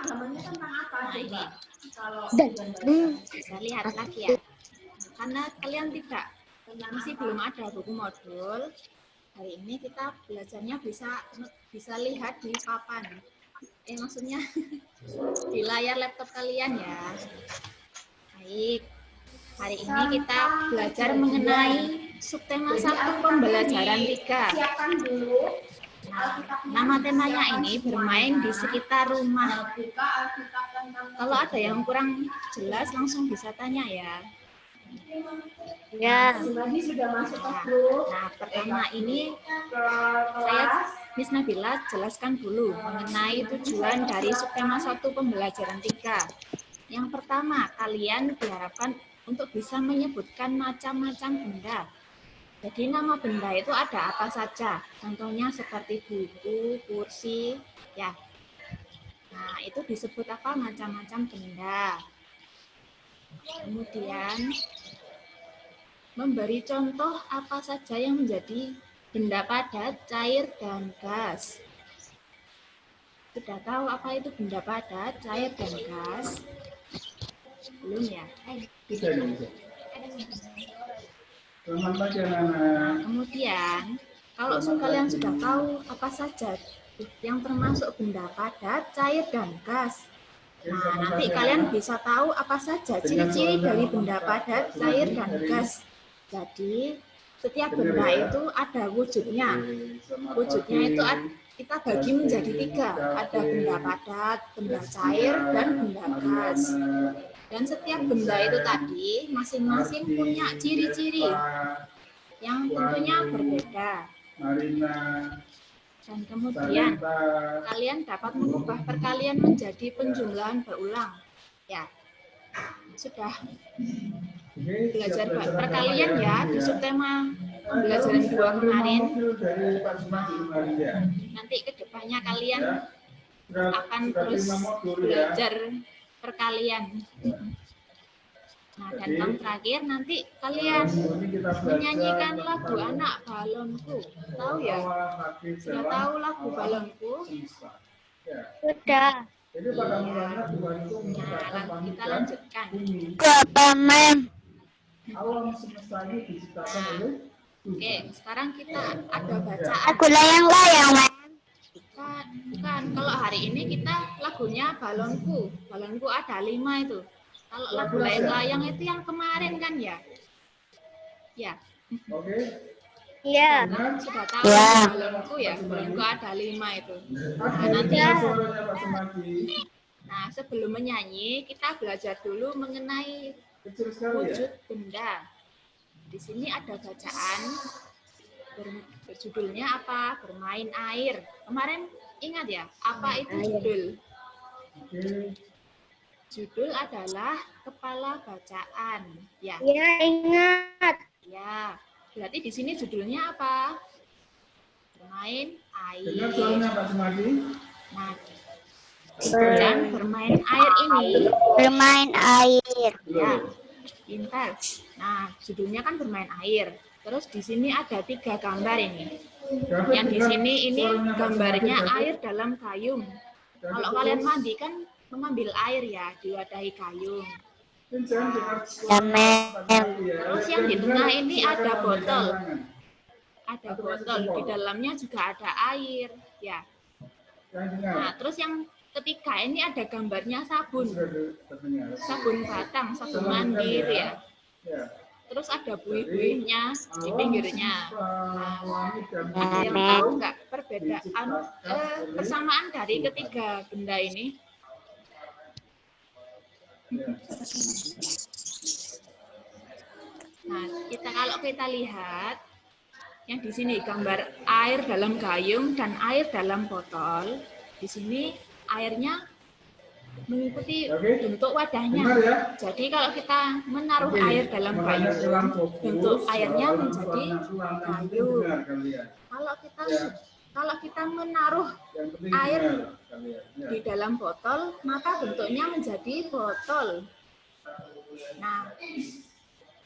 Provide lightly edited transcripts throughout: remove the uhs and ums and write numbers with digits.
Nah, ini Dan bisa lihat lagi ya. Karena kalian masih belum ada buku modul, hari ini kita belajarnya bisa lihat di papan. Maksudnya di layar laptop kalian ya. Baik, hari ini kita belajar mengenai subtema 1 pembelajaran 3. Nah, nama temanya ini bermain di sekitar rumah. Kalau ada yang kurang jelas langsung bisa tanya ya. ya, Nah, pertama ini Miss Nabila jelaskan dulu mengenai tujuan dari subtema 1 pembelajaran 3. Yang pertama, kalian diharapkan untuk bisa menyebutkan macam-macam benda. Jadi nama benda itu ada apa saja? Contohnya seperti buku, kursi, ya. Nah, itu disebut apa? Macam-macam benda. Kemudian memberi contoh apa saja yang menjadi benda padat, cair, dan gas. Sudah tahu apa itu benda padat, cair, dan gas? Belum ya? Nah, kemudian, kalau kalian sudah tahu apa saja yang termasuk benda padat, cair, dan gas, nah nanti kalian bisa tahu apa saja ciri-ciri dari benda padat, cair, dan gas. Jadi, setiap benda itu ada wujudnya. Wujudnya itu kita bagi menjadi 3. Ada benda padat, benda cair, dan benda gas. Dan setiap benda itu tadi masing-masing punya ciri-ciri yang tentunya berbeda. Dan kemudian kalian dapat mengubah perkalian menjadi penjumlahan berulang. Ya, sudah belajar perkalian ya di subtema pembelajaran 2 kemarin. Nanti kedepannya kalian akan terus belajar perkalian. Nah, dan yang terakhir nanti kalian menyanyikan lagu Anak Balonku. Tahu ya? Sudah tahu lagu balonku? sudah. Nah, kita lanjutkan. Berapa mem? Oke, sekarang kita ada bacaan. Aku layang-layang, mem. Bukan. Kalau hari ini kita lagunya balonku. Balonku ada 5 itu. Kalau lagu layang-layang itu yang kemarin kan ya? Ya. Iya. Sudah tahu Ya. balonku ya? Balonku ada 5 itu. Nah, nanti sebelum menyanyi kita belajar dulu mengenai wujud benda. Di sini ada bacaan berjudulnya apa? Bermain air. Kemarin ingat ya, apa itu judul? Judul adalah kepala bacaan. Ya. Ya, ingat. Ya. Berarti di sini judulnya apa? Bermain air. Nah, dan bermain air ini. Bermain air. Ya, pintar. Nah, judulnya kan bermain air. Terus di sini ada 3 gambar ini. Yang di sini ini gambarnya air dalam gayung. Kalau kalian mandi kan mengambil air ya, diwadahi gayung. Ya, mem. Terus yang di tengah ini ada botol. Ada botol, di dalamnya juga ada air. Ya. Nah, terus yang ketiga ini ada gambarnya sabun. Sabun batang, sabun mandi itu ya. Terus ada buih-buihnya di pinggirnya. Nah, ada yang tahu nggak perbedaan, persamaan dari ketiga benda ini? Nah, kalau kita lihat yang di sini gambar air dalam gayung dan air dalam botol. Di sini airnya mengikuti bentuk wadahnya. Jadi kalau kita menaruh air dalam gayung, bentuk airnya menjadi gayung. Kalau kita menaruh air di dalam botol, maka bentuknya menjadi botol. Nah,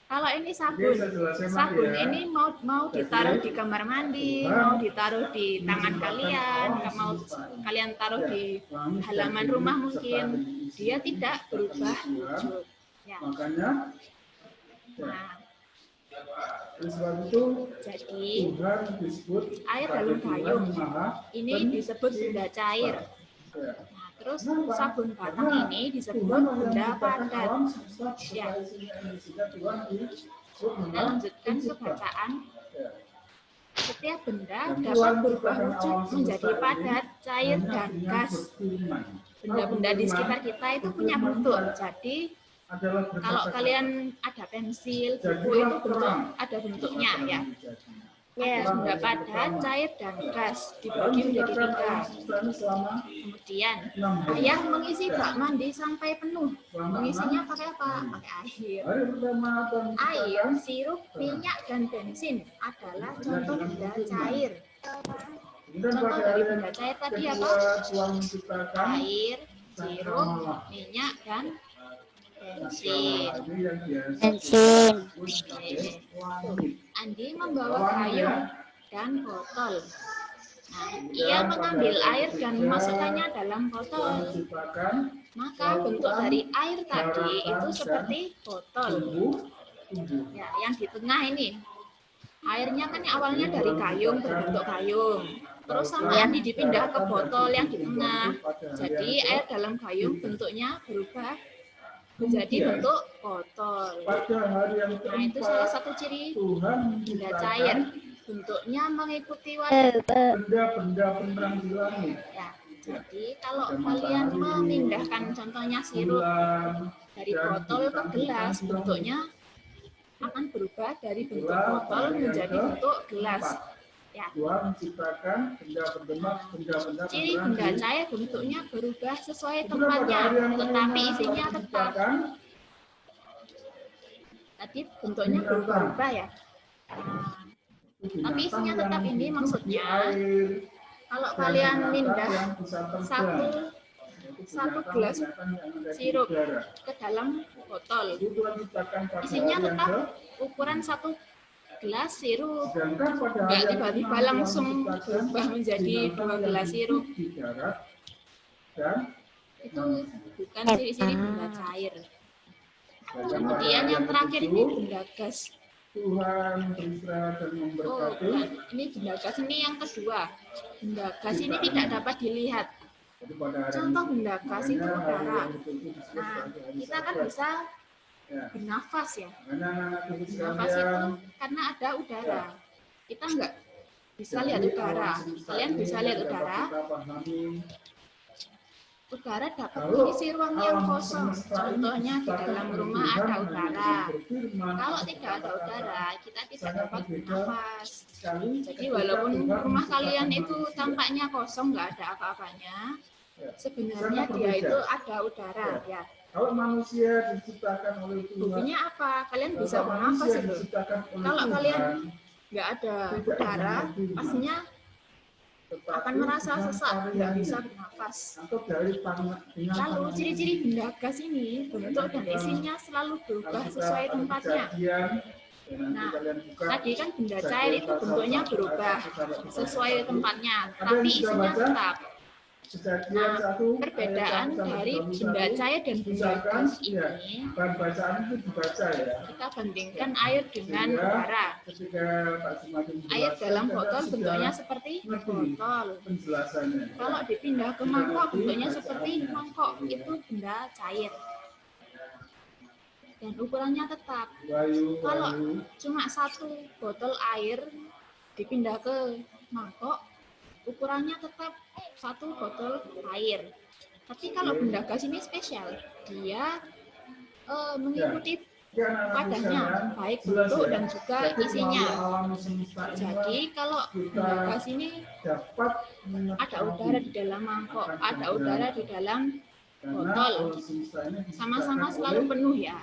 Kalau ini Oke, sabun, saya jelaskan lagi sabun ya. ini mau ditaruh di kamar mandi, mau ditaruh di tangan kalian, mau kalian taruh di halaman rumah mungkin, dia tidak berubah wujud. Ya. Makanya, Nah, oleh sebab itu jadi Tuhan disebut air sebagai dalam Tuhan gayung Maha ini disebut benda cair. Ya. Nah, terus Kenapa? sabun batang Karena ini disebut Tuhan yang benda menciptakan padat. alam semesta Ya. sehingga Tuhan disebut Kita Maha lanjutkan ke Pencipta. bacaan. Ya. Setiap benda Dan dapat Tuhan berubah menciptakan wujud alam semesta menjadi ini padat, cair, hanya dan dengan gas. berfirman. Benda-benda di sekitar kita itu punya bentuk. Jadi Adalah kalau berkata-kata. kalian ada pensil, buku Jadilah itu bentuk terang. ada bentuknya ya. Ya. Ada benda padat, cair, dan gas dibagi menjadi 3. Kemudian ayah mengisi bak mandi sampai penuh. Mengisinya pakai apa? Pakai air. Hari pertama Tuhan Air, menciptakan sirup, minyak, dan bensin adalah contoh benda cair. kemudian Contoh pada dari hari benda cair tadi kedua, apa? Tuhan menciptakan Air, sirup, minyak, dan bensin. ini yang biasa Bensin. disebut sebagai langit. Andi membawa gayung dan botol. Nah, ia mengambil air dan memasukkannya dalam Tuhan botol. menciptakan Maka bentuk dari air tadi itu seperti botol. tumbuh. Ya, yang di tengah ini. Airnya kan awalnya dari gayung, berbentuk gayung. Terus sama Andi dipindah ke botol yang di tengah. Jadi air dalam gayung bentuknya berubah menjadi bentuk botol. Pada hari yang Nah, itu salah keempat, satu ciri Tuhan benda menciptakan cair. Bentuknya mengikuti warna. benda-benda penerang di langit. Ya, jadi kalau kalian memindahkan contohnya sirup Bulan, dari botol ke gelas, bentuknya akan berubah dari bentuk botol menjadi bentuk gelas. Ya. Tuhan menciptakan benda-benda Ciri penerang benda di cair bentuknya berubah sesuai Kemudian pada tempatnya, hari yang tetapi kelima, isinya Tuhan tetap. menciptakan Tadi bentuknya berubah ya. Nah, tapi isinya tetap ini maksudnya. Kalau kalian pindah satu gelas sirup ke dalam botol, isinya tetap ukuran satu gelas sirup. Nggak tiba-tiba langsung berubah menjadi 2 gelas sirup. Itu bukan ciri-ciri benda cair. Kemudian yang terakhir ini benda gas. Tuhan beristirahat dan Oh, memberkati. bukan. Ini benda gas ini yang kedua. Benda gas ini tidak dapat dilihat. Contoh benda gas itu udara. Nah, kita kan bisa bernafas ya. Bernafas itu karena ada udara. Kita nggak bisa lihat udara. Kalian bisa lihat udara. Udara dapat mengisi ruang yang kosong. Contohnya di dalam rumah ada udara. Kalau tidak ada udara, kita tidak dapat bernafas. Jadi walaupun rumah kalian itu tampaknya kosong, nggak ada apa-apanya, sebenarnya dia itu ada udara. Ya. Kalau manusia diciptakan oleh Tuhan, buktinya apa? Kalian bisa bernafas itu. Kalau kalian nggak ada udara, pastinya akan merasa sesak, nggak bisa bernafas. Lalu ciri-ciri benda gas ini, bentuk dan isinya selalu berubah sesuai tempatnya. Nah, tadi kan benda cair itu bentuknya berubah sesuai tempatnya, tapi isinya tetap. Nah, perbedaan dari benda cair dan benda gas ini, kita bandingkan air dengan udara. Air dalam botol bentuknya seperti botol. Kalau dipindah ke mangkok bentuknya seperti mangkok, itu benda cair. Dan ukurannya tetap. Kalau cuma satu botol air dipindah ke mangkok, ukurannya tetap satu botol air. Tapi kalau benda gas ini spesial, dia mengikuti padannya, baik bentuk dan juga isinya. Jadi kalau benda gas ini ada udara di dalam mangkok, ada udara di dalam botol, sama-sama selalu penuh ya.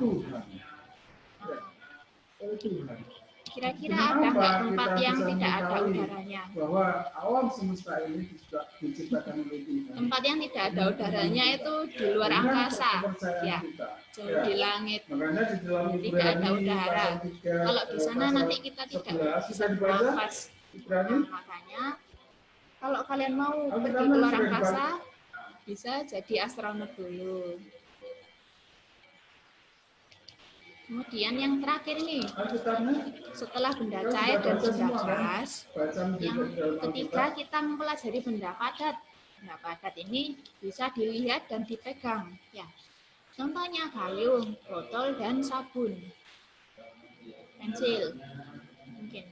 Kira-kira Dengan ada apa nggak tempat kita yang bisa tidak ada mengetahui udaranya? bahwa alam semesta ini juga diciptakan oleh Tuhan? Tempat yang tidak ada udaranya itu di luar Dengan angkasa, kepercayaan ya, kita. jauh Ya. di langit. Makanya di dalam Tidak ada Ibrani udara. pasal 3, Kalau di sana pasal nanti kita tidak 11, bisa bisa dibaca bernafas. Ibrani. Nah, makanya kalau kalian mau pergi Alkitabnya ke luar sudah angkasa, dibaca. bisa jadi astronot dulu. Kemudian yang terakhir nih, Alkitabnya setelah benda kita cair sudah dan baca benda semua kan? gas, Baca yang di dalam ketiga Alkitab. kita mempelajari benda padat. Benda padat ini bisa dilihat dan dipegang. Ya, contohnya gayung, botol, dan sabun. Pensil, mungkin.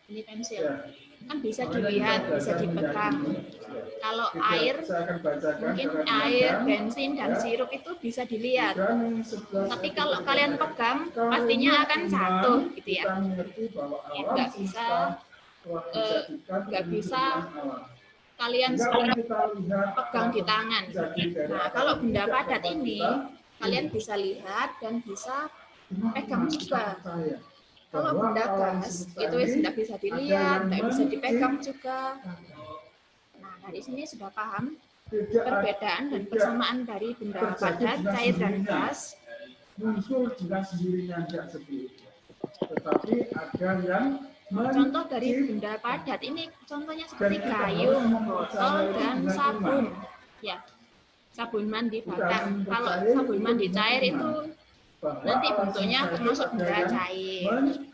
Ini pensil. Ya. Kan bisa Makanya dilihat, kita bisa belajar dipegang. menjadi. Kalau Tidak, air, saya akan bacakan mungkin secara air, diam-diam, bensin, dan ya. sirup itu bisa dilihat. Ibrani 11 Tapi ayat kalau 3. kalian pegang, Karena pastinya akan iman jatuh, gitu ya. Kita mengerti bahwa Ya, alam nggak semesta bisa, telah dijadikan nggak dengan bisa firman Allah. kalian Sehingga apa yang kita lihat pegang di tangan. jadi dari Nah, apa kalau yang benda tidak padat dapat ini, kita kalian bisa lihat dan bisa cuma pegang iman kita juga. percaya Kalau bahwa benda alam gas, semesta itu ini tidak bisa ada dilihat, yang tidak bisa dipegang menciptakan. juga. Nah, dari sini sudah paham Tidak perbedaan dan tidak persamaan dari benda terjadi padat, dengan cair, dan sendirinya. gas. Muncul dengan sendirinya tidak seperti itu. Tetapi ada yang Contoh dari menciptakan. benda padat ini contohnya seperti Dan kita gayung, harus botol, mempercayai dan dengan sabun. iman. Ya, sabun mandi Kita batang. harus Kalau mempercayai sabun mandi dengan cair iman. itu Bahwa nanti alam bentuknya semesta itu termasuk ada benda yang cair. menciptakan.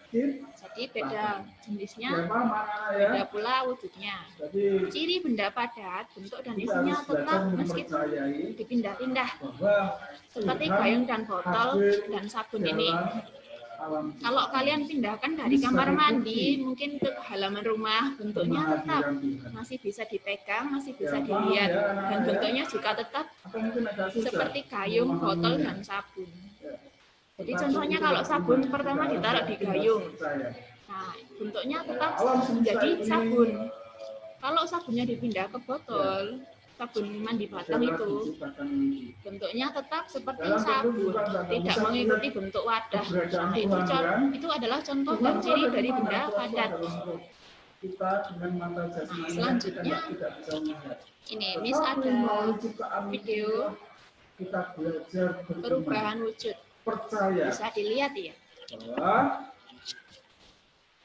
Jadi beda jenisnya, Siapa mana ya? beda pula wujudnya. Jadi Ciri benda padat, bentuk dan kita isinya harus belajar tetap meskipun mempercayai dipindah-pindah. bahwa Seperti Tuhan gayung dan botol hadir dan sabun dalam ini. alam Kalau kalian pindahkan dari Ini kamar sebagai mandi, bukti mungkin ke halaman rumah, bentuknya tetap kehadiran Tuhan. masih bisa dipegang, masih bisa Ya, dilihat, ya, dan ya. bentuknya juga tetap Atau mungkin agak susah seperti gayung, botol, memahaminya. dan sabun. Ya. Jadi Tetapi contohnya itu kalau adalah sabun iman. pertama Kita ditaruh di harus gayung, percaya. nah bentuknya tetap Alam semesta menjadi ini sabun. Kalau sabunnya dipindah ke botol, sabun mandi batang adalah itu diciptakan ini. bentuknya tetap seperti Dalam sabun, bentuk juga nggak tidak bisa mengikuti melihat bentuk wadah. keberadaan Nah, Tuhan, kan? itu adalah contoh Tuhan dan itu ciri ada dari di mana? benda Tuhan itu padat. adalah roh. Kita dengan mata jasmani kita selanjutnya, tidak bisa melihat. Ini Miss Tetapi ada melalui ciptaan video kita belajar beriman, perubahan wujud, percaya bisa dilihat ya. bahwa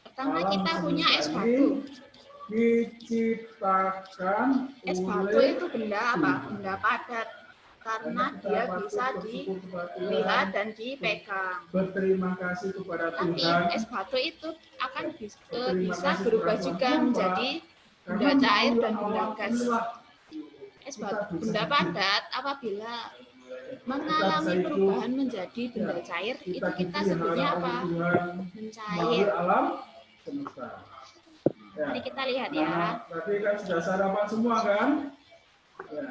Pertama alam kita punya es semesta batu. ini diciptakan Es batu oleh itu benda apa? Benda padat karena dia bisa dilihat dan dipegang. Berterima kasih kepada Tapi Tuhan es batu itu akan bisa kasih berubah kepada juga Tuhan, menjadi benda karena cair dan melalui benda alam gas. inilah Es batu, benda padat apabila mengalami hidup. perubahan menjadi benda cair, itu kita sebutnya apa? melalui Mencair. alam semesta. Ya. Mari kita lihat Nah, ya. tadi kan sudah sarapan semua kan? Ya.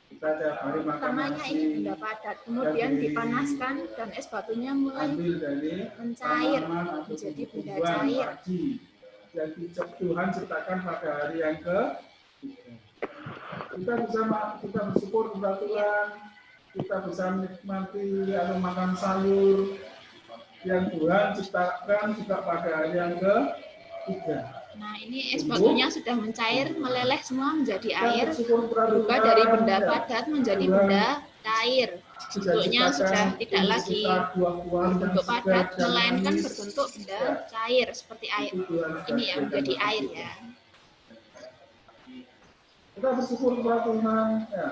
Kita tiap hari makan Pertamanya nasi, ini benda padat, kemudian dari- dipanaskan dan es batunya mulai ambil dari mencair, tanaman atau menjadi benda tumbuhan cair. padi yang Tuhan ciptakan pada hari yang ke kita bersyukur kepada Tuhan, kita bisa menikmati atau makan sayur yang Tuhan ciptakan juga pada hari yang ke-3. Nah, ini es batunya sudah mencair, meleleh semua menjadi air, Bersyukur kepada berubah Tuhan, dari benda ya. padat menjadi Tuhan benda cair. Bentuknya sudah tidak lagi berbentuk padat, melainkan berbentuk benda cair seperti air. Ini ya menjadi air ya. Kita bersyukur kepada Tuhan, ya.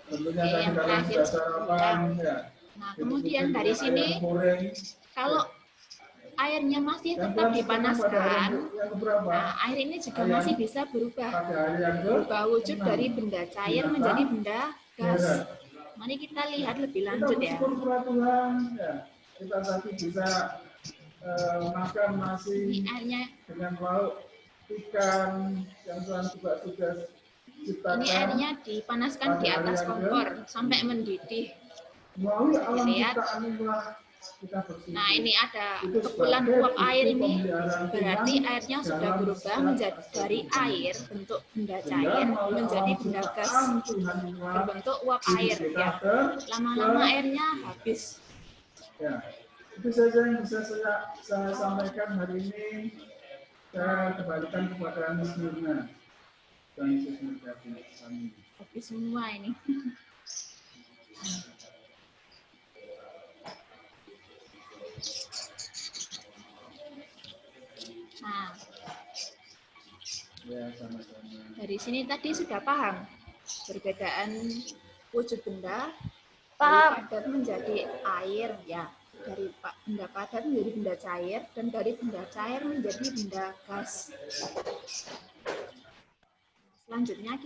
Tentunya Oke, tadi yang kalian terakhir sudah sarapan, ya. Nah, kemudian dari Ayam sini goreng. kalau airnya masih Yang tetap Tuhan ciptakan pada hari dipanaskan, yang keberapa? nah air ini juga masih bisa berubah. Pada hari yang Berubah wujud dari benda cair menjadi benda gas. Mari kita lihat lebih Kita lanjut ya. bersyukur kepada Tuhan, ya. Kita tadi bisa makan nasi Ini airnya, dengan lauk ikan yang Tuhan juga sudah ciptakan. ini airnya dipanaskan di atas kompor sampai mendidih. Melalui alam Lihat. ciptaan inilah kita bersyukur. Nah, ini ada Itu kepulan sebagai uap air bukti ini, pemeliharaan berarti Tuhan airnya sudah dalam berubah setiap menjadi dari kehidupan. air bentuk benda Sehingga cair melalui menjadi alam benda gas ciptaan Tuhan inilah berbentuk uap hidup air kita ya. Lama-lama airnya habis. ya. Itu saja yang bisa saya sampaikan hari ini. Saya kembalikan kepada Miss Mirna dan Miss Mirna kami. Oke semua ini. Nah, Ya, sama-sama. dari sini tadi sudah paham perbedaan wujud benda Paham. dari padat menjadi air, ya. Dari benda padat menjadi benda cair, dan dari benda cair menjadi benda gas. Selanjutnya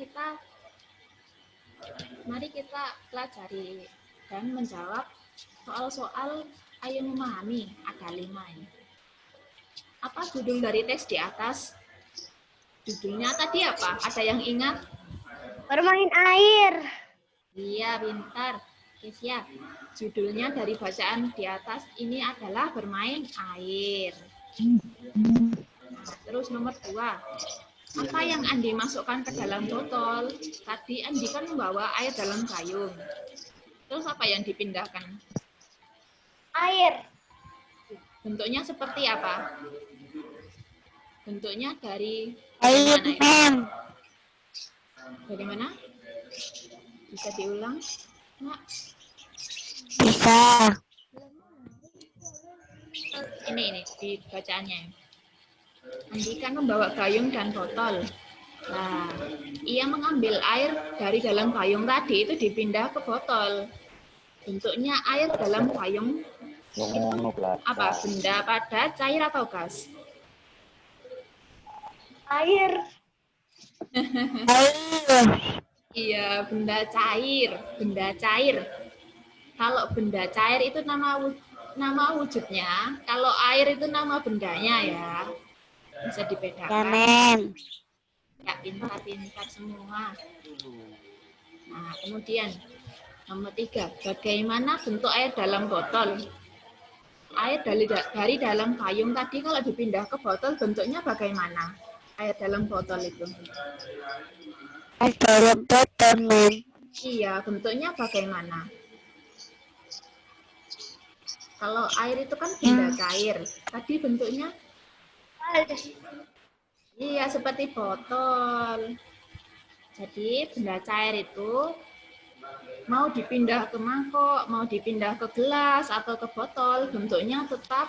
mari kita pelajari dan menjawab soal-soal ayo memahami. Ada 5 ini. Apa judul dari teks di atas? Judulnya tadi apa? Ada yang ingat? Bermain air. Iya, pintar. Oke, siap. Judulnya dari bacaan di atas ini adalah bermain air. Terus nomor 2. Apa yang Andi masukkan ke dalam botol? Tadi Andi kan membawa air dalam gayung. Terus apa yang dipindahkan? Air. Bentuknya seperti apa? Bentuknya dari Air, mana? mem. Dari mana? Bisa diulang? Mak, Bisa. ini di bacaannya. Andi kan membawa gayung dan botol. Nah, ia mengambil air dari dalam gayung tadi itu dipindah ke botol. Bentuknya air dalam gayung apa? Benda padat, cair atau gas? Air. Air. Iya, benda cair. Benda cair. Kalau benda cair itu nama wujudnya. Kalau air itu nama bendanya ya. Bisa Ya, dibedakan. mem. Ya, pintar-pintar semua. Nah, kemudian nomor 3. Bagaimana bentuk air dalam botol? Air dari dalam gayung tadi kalau dipindah ke botol bentuknya bagaimana? Air dalam botol itu. Air dalam botol, mem. Iya, bentuknya bagaimana? Kalau air itu kan benda cair. Tadi bentuknya iya seperti botol. Jadi benda cair itu mau dipindah ke mangkok, mau dipindah ke gelas atau ke botol, bentuknya tetap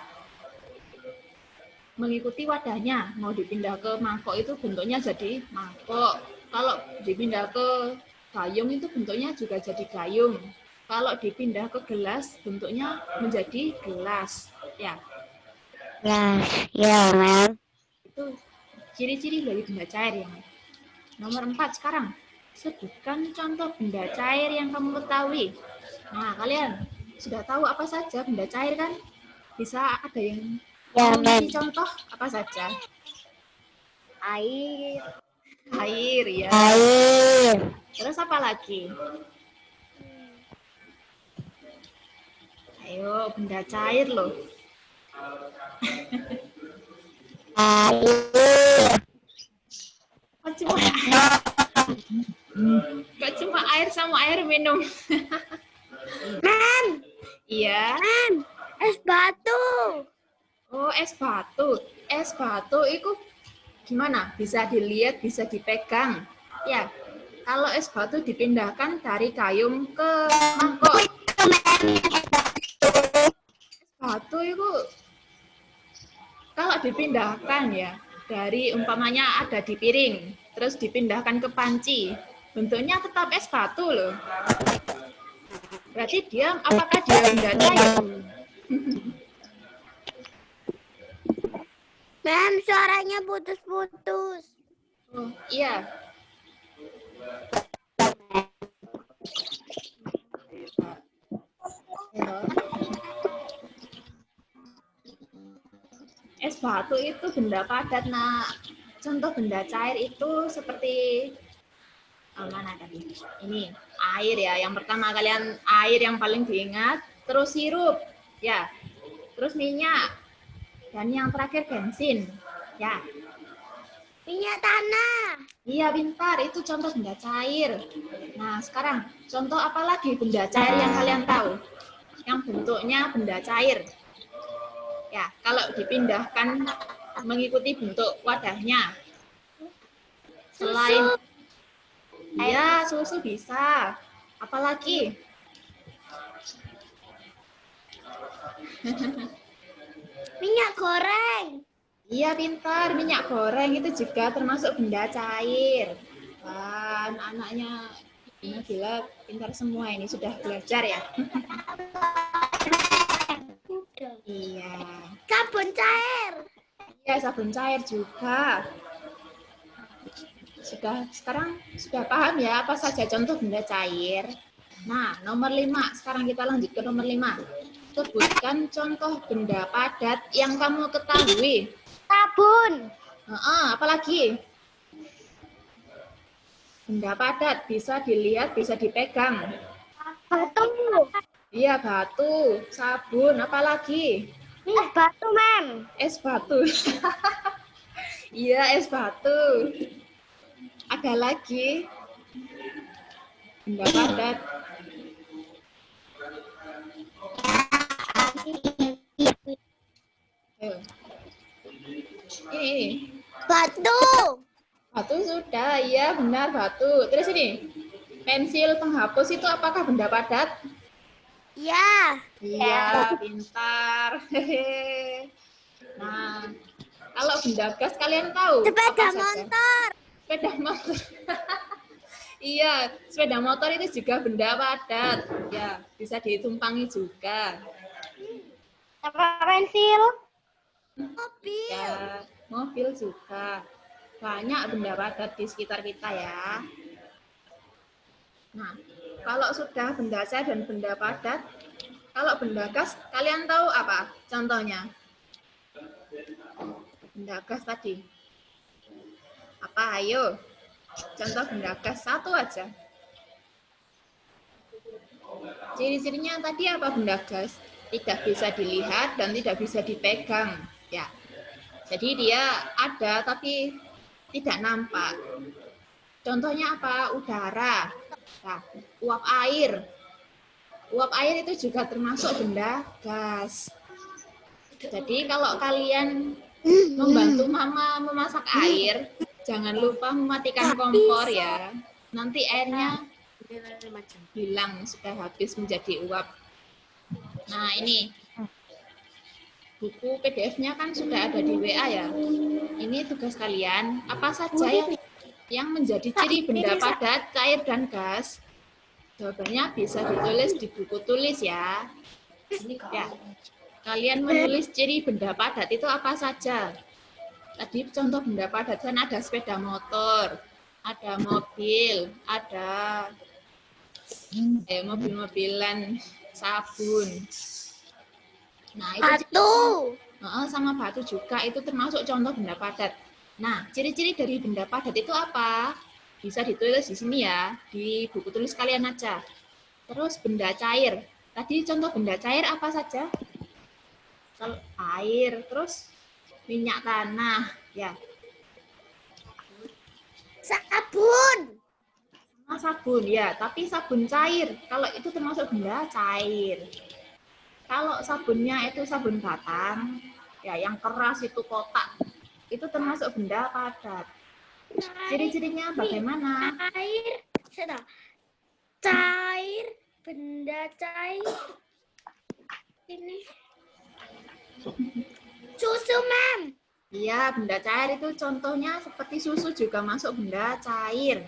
mengikuti wadahnya. Mau dipindah ke mangkok itu bentuknya jadi mangkok. Kalau dipindah ke gayung itu bentuknya juga jadi gayung. Kalau dipindah ke gelas bentuknya menjadi gelas. Ya, Ya, mem. itu ciri-ciri dari benda cair yang nomor 4 sekarang. Sebutkan contoh benda cair yang kamu ketahui. Nah, kalian sudah tahu apa saja benda cair kan? Bisa ada yang Ya, mau mem. ngasih contoh apa saja? Air. Air ya. Air. Terus apa lagi? Ayo, benda cair loh. Air. Kok cuma air sama air minum? Mem. Iya. Mem. Es batu. Oh, es batu. Es batu itu gimana? Bisa dilihat, bisa dipegang. Ya, kalau es batu dipindahkan dari gayung ke mangkok. Batu itu kalau dipindahkan ya, dari umpamanya ada di piring, terus dipindahkan ke panci, bentuknya tetap es batu loh. Berarti apakah dia benda cair? Mem, suaranya putus-putus. Oh, iya. Es batu itu benda padat. Nah, contoh benda cair itu seperti mana tadi? Ini air ya. Yang pertama kalian air yang paling diingat, terus sirup, ya, terus minyak, dan yang terakhir bensin, ya. Minyak tanah. Iya, pintar. Itu contoh benda cair. Nah, sekarang contoh apa lagi benda cair yang kalian tahu? Yang bentuknya benda cair. Ya, kalau dipindahkan mengikuti bentuk wadahnya. Selain ya, susu bisa. Apalagi? Minyak goreng. Iya, pintar. Minyak goreng itu juga termasuk benda cair. Wah, anak-anaknya gila, pintar semua ini. Sudah belajar ya? Iya. Sabun cair. Iya, sabun cair juga. Sekarang sudah paham ya apa saja contoh benda cair? Nah, nomor 5. Sekarang kita lanjut ke nomor 5. Sebutkan contoh benda padat yang kamu ketahui. Sabun. Apalagi? Benda padat bisa dilihat, bisa dipegang. Batu. Iya, batu, sabun, apalagi? Es batu, Mem. Es batu. Iya, es batu. Ada lagi? Benda padat. Ayo. Ini. Batu. Batu sudah, iya benar batu. Terus ini, pensil penghapus itu apakah benda padat? Ya. Iya, pintar. Nah, kalau benda gas kalian tahu? Sepeda apa saja? motor. Sepeda motor. Iya, sepeda motor itu juga benda padat. Ya, bisa ditumpangi juga. Apa pensil? Mobil. Ya, mobil juga. Banyak benda padat di sekitar kita ya. Nah, kalau sudah benda cair dan benda padat, kalau benda gas, kalian tahu apa contohnya? Benda gas tadi. Apa? Ayo. Contoh benda gas satu aja. Ciri-cirinya tadi apa benda gas? Tidak bisa dilihat dan tidak bisa dipegang. Ya. Jadi dia ada tapi tidak nampak. Contohnya apa? Udara. Nah, uap air. Uap air itu juga termasuk benda gas. Jadi kalau kalian membantu mama memasak air, jangan lupa mematikan kompor ya. Nanti airnya hilang, sudah habis menjadi uap. Nah, ini buku PDF-nya kan sudah ada di WA ya. Ini tugas kalian, apa saja yang menjadi ciri benda padat, cair, dan gas? Jawabannya bisa ditulis di buku tulis ya. Ya. Kalian menulis ciri benda padat itu apa saja? Tadi contoh benda padat kan ada sepeda motor, ada mobil, ada mobil-mobilan, sabun. Nah, itu Batu. sama batu juga itu termasuk contoh benda padat. Nah, ciri-ciri dari benda padat itu apa? Bisa ditulis di sini ya, di buku tulis kalian aja. Terus benda cair. Tadi contoh benda cair apa saja? Air, terus minyak tanah, ya. Sabun. Sabun, ya. Tapi sabun cair. Kalau itu termasuk benda cair. Kalau sabunnya itu sabun batang, ya yang keras itu kotak, itu termasuk benda padat. Ciri-cirinya bagaimana? Cair, benda cair. Ini. Susu, Mem. Iya, benda cair itu contohnya seperti susu juga masuk benda cair.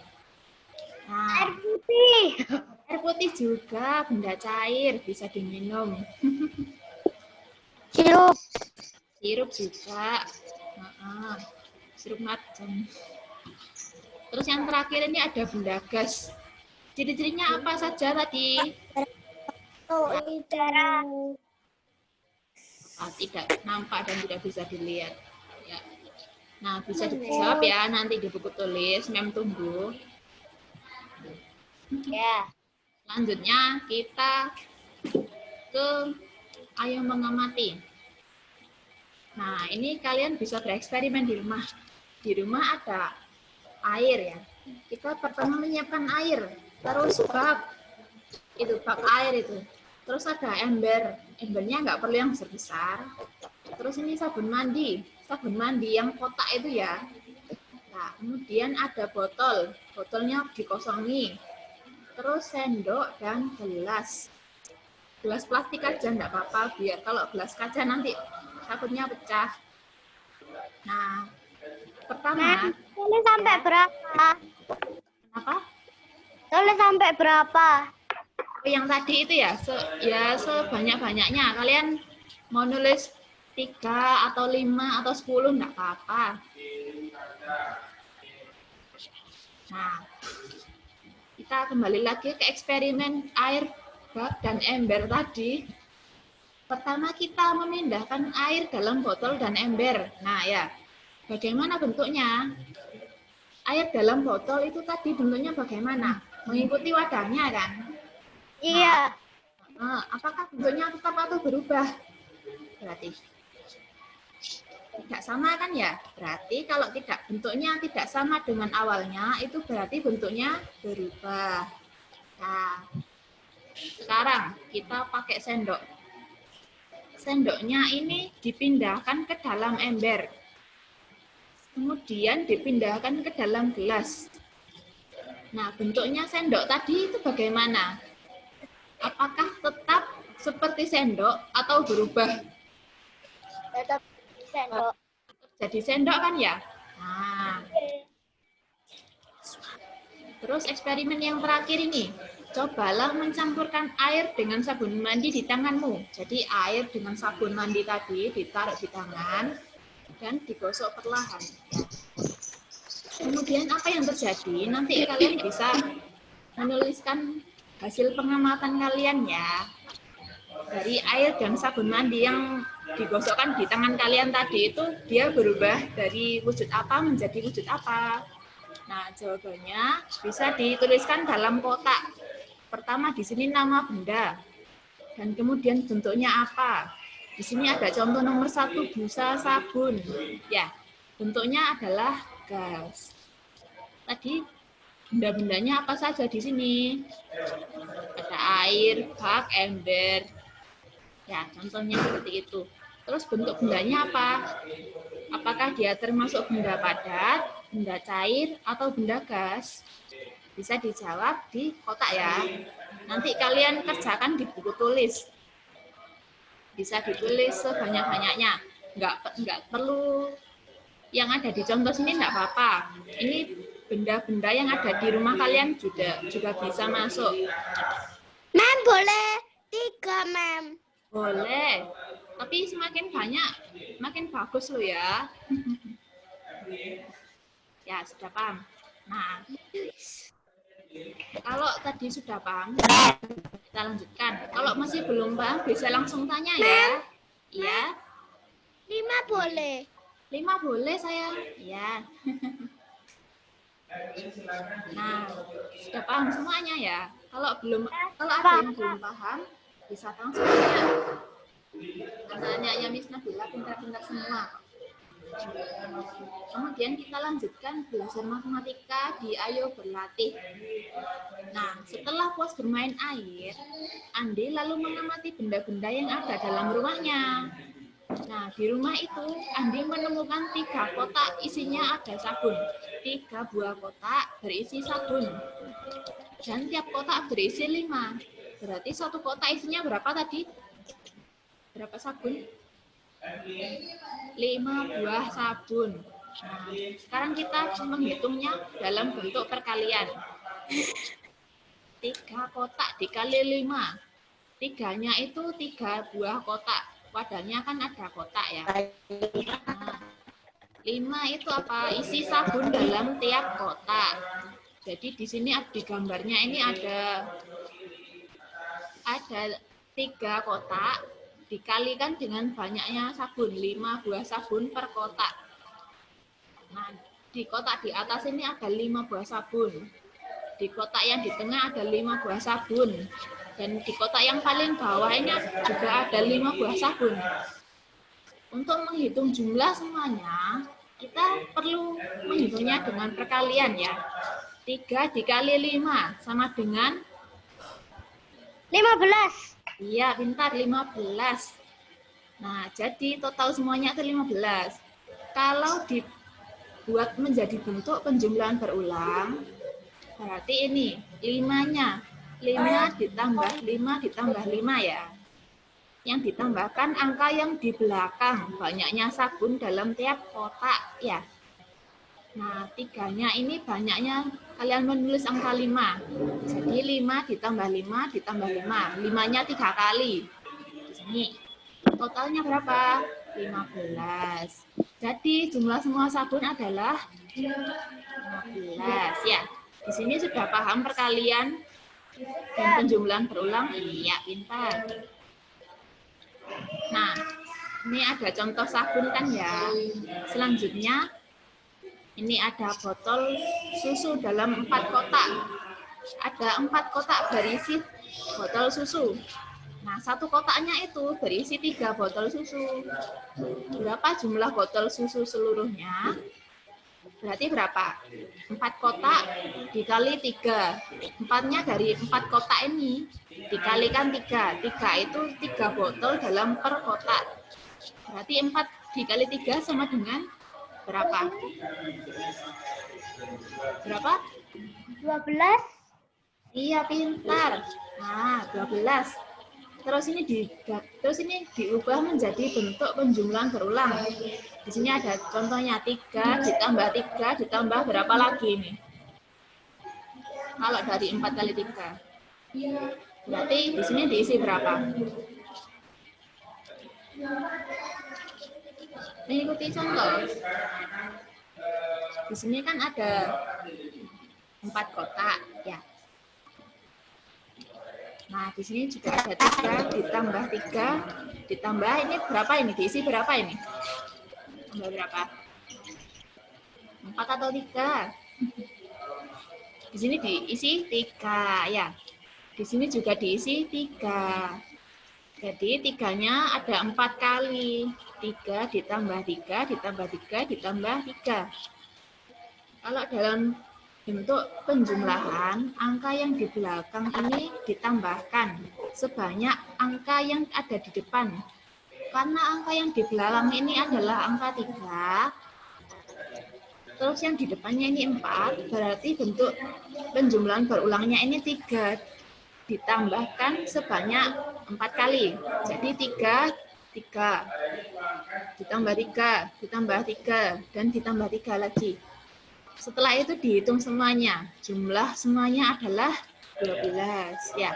Nah, Air putih. air putih juga benda cair, bisa diminum. Sirup. Sirup juga. Sirup macam. Terus yang terakhir ini ada benda gas. Ciri-cirinya apa saja tadi? Udara. Tidak nampak dan tidak bisa dilihat. Ya. Nah, bisa dijawab ya nanti di buku tulis. Mem tunggu. Ya. Selanjutnya kita ke ayo mengamati. Nah, ini kalian bisa bereksperimen di rumah. Di rumah ada air ya. Kita pertama menyiapkan air, terus bak air itu. Terus ada ember. Embernya nggak perlu yang besar-besar. Terus ini sabun mandi yang kotak itu ya. Nah, kemudian ada botol, botolnya dikosongi. Terus sendok dan gelas. Gelas plastik aja enggak apa-apa, biar kalau gelas kaca nanti takutnya pecah. Nah, pertama, Tulis sampai ya, berapa? apa? Tulis sampai berapa? Yang tadi itu ya, sebanyak-banyaknya. Kalian mau nulis 3 atau 5 atau 10 enggak apa-apa. Nah, kita kembali lagi ke eksperimen air bak dan ember tadi. Pertama kita memindahkan air dalam botol dan ember. Nah ya, bagaimana bentuknya? Air dalam botol itu tadi bentuknya bagaimana? Mengikuti wadahnya kan? Iya. Apakah bentuknya tetap atau berubah? Berarti tidak sama kan ya? Berarti kalau bentuknya tidak sama dengan awalnya, itu berarti bentuknya berubah. Nah, sekarang kita pakai sendok. Sendoknya ini dipindahkan ke dalam ember. Kemudian dipindahkan ke dalam gelas. Nah, bentuknya sendok tadi itu bagaimana? Apakah tetap seperti sendok atau berubah? Tetap sendok. Jadi sendok kan ya? Nah, terus eksperimen yang terakhir ini. Cobalah mencampurkan air dengan sabun mandi di tanganmu. Jadi air dengan sabun mandi tadi ditaruh di tangan dan digosok perlahan. Kemudian apa yang terjadi? Nanti kalian bisa menuliskan hasil pengamatan kalian ya. Dari air dan sabun mandi yang digosokkan di tangan kalian tadi itu, dia berubah dari wujud apa menjadi wujud apa. Nah, jawabannya bisa dituliskan dalam kotak. Pertama di sini nama benda, dan kemudian bentuknya apa. Di sini ada contoh nomor 1, busa sabun. Ya, bentuknya adalah gas. Tadi benda-bendanya apa saja di sini? Ada air, bak, ember. Ya, contohnya seperti itu. Terus bentuk bendanya apa? Apakah dia termasuk benda padat, benda cair, atau benda gas? Bisa dijawab di kotak ya. Nanti kalian kerjakan di buku tulis. Bisa ditulis sebanyak-banyaknya. Nggak perlu yang ada di contoh sini nggak apa-apa. Ini benda-benda yang ada di rumah kalian juga bisa masuk. Mem, boleh 3, Mem. Boleh. Tapi semakin banyak, makin bagus loh ya. Ya, sudah paham. Nah, kalau tadi sudah paham, kita lanjutkan. Kalau masih belum paham, bisa langsung tanya ya. Iya. 5 boleh. 5 boleh sayang. Iya. Nah, sudah paham semuanya ya. Kalau ada yang belum paham, bisa langsung tanya. Anak-anaknya Miss Nabila pintar-pintar semua. Kemudian kita lanjutkan belajar matematika di Ayo Berlatih. Nah, setelah puas bermain air, Andi lalu mengamati benda-benda yang ada dalam rumahnya. Nah, di rumah itu Andi menemukan 3 kotak isinya ada sabun. 3 buah kotak berisi sabun. Dan tiap kotak berisi 5. Berarti satu kotak isinya berapa tadi? Berapa sabun? 5 buah sabun. Nah, sekarang kita menghitungnya dalam bentuk perkalian. 3 kotak dikali 5. 3-nya itu 3 buah kotak. Wadahnya kan ada kotak ya. Nah, 5 itu apa? Isi sabun dalam tiap kotak. Jadi di sini di gambarnya ini ada 3 kotak dikalikan dengan banyaknya sabun, 5 buah sabun per kotak. Nah, di kotak di atas ini ada 5 buah sabun. Di kotak yang di tengah ada 5 buah sabun. Dan di kotak yang paling bawah ini juga ada 5 buah sabun. Untuk menghitung jumlah semuanya, kita perlu menghitungnya dengan perkalian ya. 3 dikali 5 sama dengan 15. Iya, pintar, 15. Nah, jadi total semuanya itu 15. Kalau dibuat menjadi bentuk penjumlahan berulang, berarti ini 5-nya. 5 ditambah 5 ditambah 5 ya. Yang ditambahkan angka yang di belakang, banyaknya sabun dalam tiap kotak ya. Nah, 3-nya ini banyaknya kalian menulis angka 5. Jadi 5 ditambah 5 ditambah 5. 5-nya 3 kali. Di sini. Totalnya berapa? 15. Jadi jumlah semua sabun adalah 15 ya. Di sini sudah paham perkalian dan penjumlahan berulang? Iya, pintar. Nah, ini ada contoh sabun kan ya. Selanjutnya ini ada botol susu dalam 4 kotak. Ada 4 kotak berisi botol susu. Nah, satu kotaknya itu berisi 3 botol susu. Berapa jumlah botol susu seluruhnya? Berarti berapa? 4 kotak dikali 3. 4-nya dari 4 kotak ini dikalikan 3. 3 itu 3 botol dalam per kotak. Berarti 4 dikali 3 sama dengan berapa? Berapa? 12. Iya, pintar. Nah, 12. Terus ini diubah menjadi bentuk penjumlahan berulang. Di sini ada contohnya 3 ditambah 3 ditambah berapa lagi ini? Kalau dari 4 kali 3. Berarti di sini diisi berapa? Mengikuti contoh. Di sini kan ada 4 kotak ya. Nah, di sini juga ada 3 ditambah 3 ditambah ini berapa ini? Diisi berapa ini? Tambah berapa? 4 atau 3? Di sini diisi 3 ya. Di sini juga diisi 3. Jadi 3-nya ada 4 kali. 3 ditambah 3 ditambah 3 ditambah 3. Kalau dalam bentuk penjumlahan, angka yang di belakang ini ditambahkan sebanyak angka yang ada di depan. Karena angka yang di belakang ini adalah angka 3, terus yang di depannya ini 4, berarti bentuk penjumlahan berulangnya ini 3 ditambahkan sebanyak 4 kali. Jadi 3 ditambah 3 ditambah 3 dan ditambah 3 lagi. Setelah itu dihitung semuanya. Jumlah semuanya adalah 12 ya.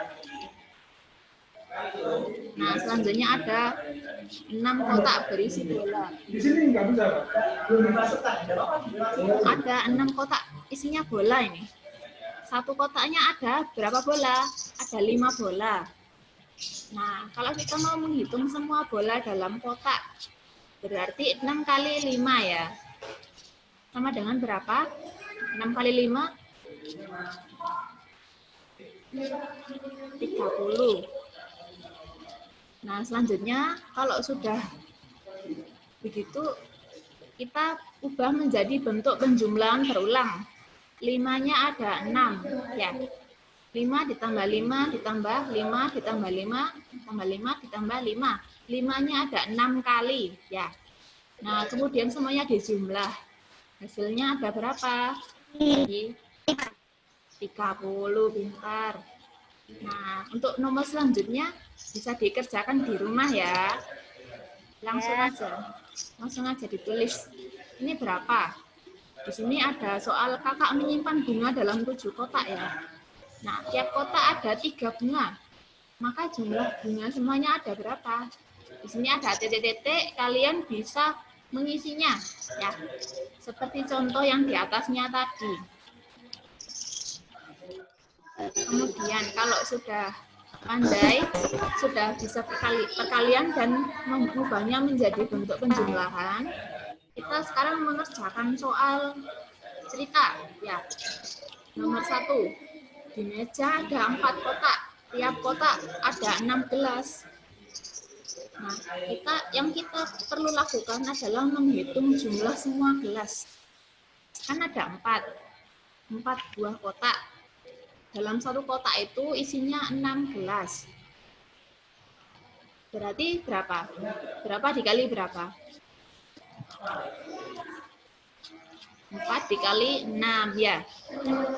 Nah, selanjutnya ada 6 kotak berisi bola. Di sini nggak bisa. Ada 6 kotak isinya bola ini. Satu kotaknya ada berapa bola? Ada 5 bola. Nah, kalau kita mau menghitung semua bola dalam kotak, berarti 6 kali 5 ya. Sama dengan berapa? 6 kali 5? 30. Nah, selanjutnya kalau sudah begitu, kita ubah menjadi bentuk penjumlahan berulang. 5-nya ada 6. Ya. 5 ditambah 5 ditambah 5 ditambah 5 tambah 5 ditambah 5. 5-nya ada 6 kali. Ya. Nah, kemudian semuanya dijumlah. Hasilnya ada berapa? Jadi 30, pintar. Nah, untuk nomor selanjutnya bisa dikerjakan di rumah ya. Langsung aja ditulis. Ini berapa? Di sini ada soal kakak menyimpan bunga dalam 7 kotak ya. Nah, tiap kotak ada 3 bunga. Maka jumlah bunga semuanya ada berapa? Di sini ada titik-titik, kalian bisa mengisinya ya. Seperti contoh yang di atasnya tadi. Kemudian kalau sudah pandai, sudah bisa perkalian dan mengubahnya menjadi bentuk penjumlahan, kita sekarang mengerjakan soal cerita ya. Nomor 1, di meja ada 4 kotak, tiap kotak ada 6 gelas. Nah, yang kita perlu lakukan adalah menghitung jumlah semua gelas. Kan ada 4 buah kotak. Dalam satu kotak itu isinya 6 gelas. Berarti berapa? Berapa dikali berapa? 4 dikali 6 ya.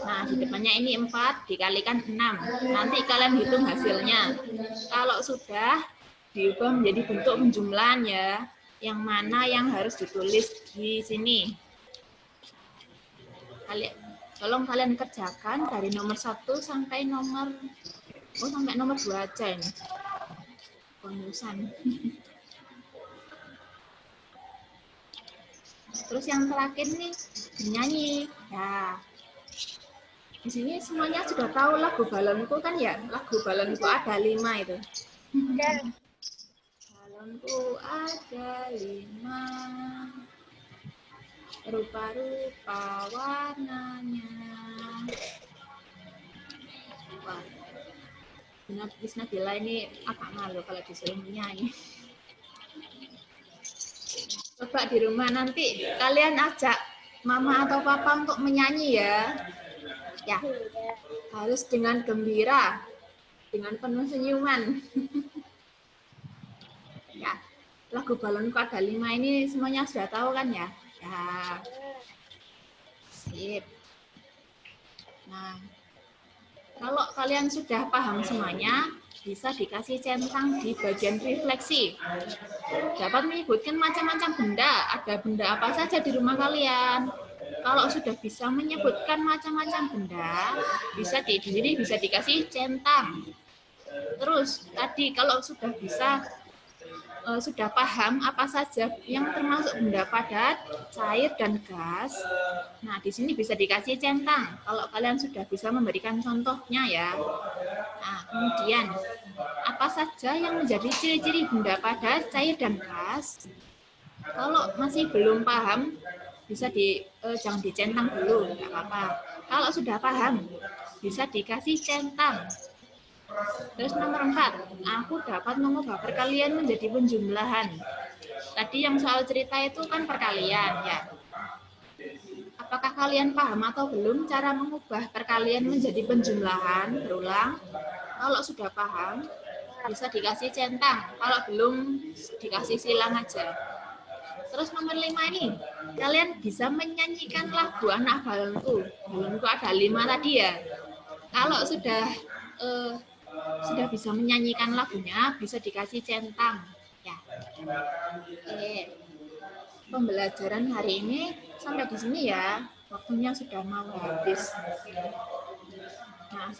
Nah, di depannya ini 4 dikalikan 6. Nanti kalian hitung hasilnya. Kalau sudah diubah menjadi bentuk penjumlahan ya, yang mana yang harus ditulis di sini. Tolong kalian kerjakan dari nomor 1 sampai nomor 2 aja ini. Bonusan. Terus yang terakhir nih menyanyi. Ya. Di sini semuanya sudah tahu lagu balonku kan ya? Lagu balonku ada 5 itu. Balonku ada 5. Rupa-rupa warnanya. Wah. Miss Nabila ini agak malu kalau disuruh menyanyi. Coba di rumah nanti kalian ajak mama atau papa untuk menyanyi ya. Ya, harus dengan gembira, dengan penuh senyuman. Ya, lagu balonku ada 5 ini semuanya sudah tahu kan ya? Ya, sip. Nah, kalau kalian sudah paham semuanya, bisa dikasih centang di bagian refleksi. Dapat menyebutkan macam-macam benda. Ada benda apa saja di rumah kalian. Kalau sudah bisa menyebutkan macam-macam benda, bisa di sini bisa dikasih centang. Terus tadi kalau sudah bisa sudah paham apa saja yang termasuk benda padat, cair dan gas. Nah, di sini bisa dikasih centang. Kalau kalian sudah bisa memberikan contohnya ya. Nah, kemudian apa saja yang menjadi ciri-ciri benda padat, cair dan gas? Kalau masih belum paham, bisa jangan dicentang dulu, nggak apa-apa. Kalau sudah paham, bisa dikasih centang. Terus nomor 4, aku dapat mengubah perkalian menjadi penjumlahan. Tadi yang soal cerita itu kan perkalian ya. Apakah kalian paham atau belum cara mengubah perkalian menjadi penjumlahan? Berulang. Kalau sudah paham, bisa dikasih centang. Kalau belum, dikasih silang aja. Terus nomor 5 ini, kalian bisa menyanyikan lagu Anak Balonku. Balonku ada 5 tadi ya. Kalau sudah bisa menyanyikan lagunya, bisa dikasih centang. Ya. Oke. Pembelajaran hari ini sampai di sini ya. Waktunya sudah mau habis.